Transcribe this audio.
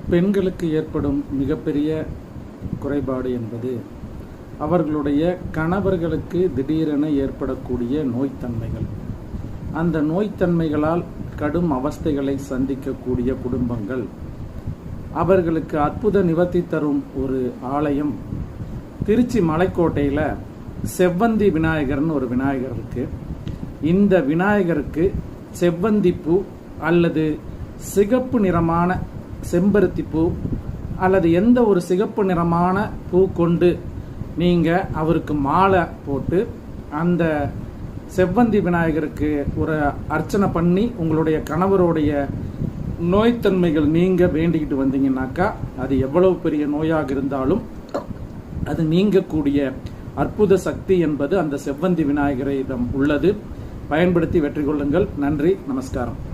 பெண்களுக்கு ஏற்படும் மிகப்பெரிய குறைபாடு என்பது அவர்களுடைய கணவர்களுக்கு திடீரென ஏற்படக்கூடிய நோய்த்தன்மைகள். அந்த நோய்த்தன்மைகளால் கடும் அவஸ்தைகளை சந்திக்கக்கூடிய குடும்பங்கள். அவர்களுக்கு அற்புத நிவர்த்தி தரும் ஒரு ஆலயம் திருச்சி மலைக்கோட்டையில் செவ்வந்தி விநாயகர்னு ஒரு விநாயகர் இருக்கு. இந்த விநாயகருக்கு செவ்வந்தி பூ அல்லது சிகப்பு நிறமான செம்பருத்தி பூ அல்லது எந்த ஒரு சிகப்பு நிறமான பூ கொண்டு நீங்கள் அவருக்கு மாலை போட்டு அந்த செவ்வந்தி விநாயகருக்கு ஒரு அர்ச்சனை பண்ணி உங்களுடைய கணவருடைய நோய்த்தன்மைகள் நீங்க வேண்டிக்கிட்டு வந்தீங்கன்னாக்கா அது எவ்வளவு பெரிய நோயாக இருந்தாலும் அது நீங்கக்கூடிய அற்புத சக்தி என்பது அந்த செவ்வந்தி விநாயகரிடம் உள்ளது. பயன்படுத்தி வெற்றி கொள்ளுங்கள். நன்றி, நமஸ்காரம்.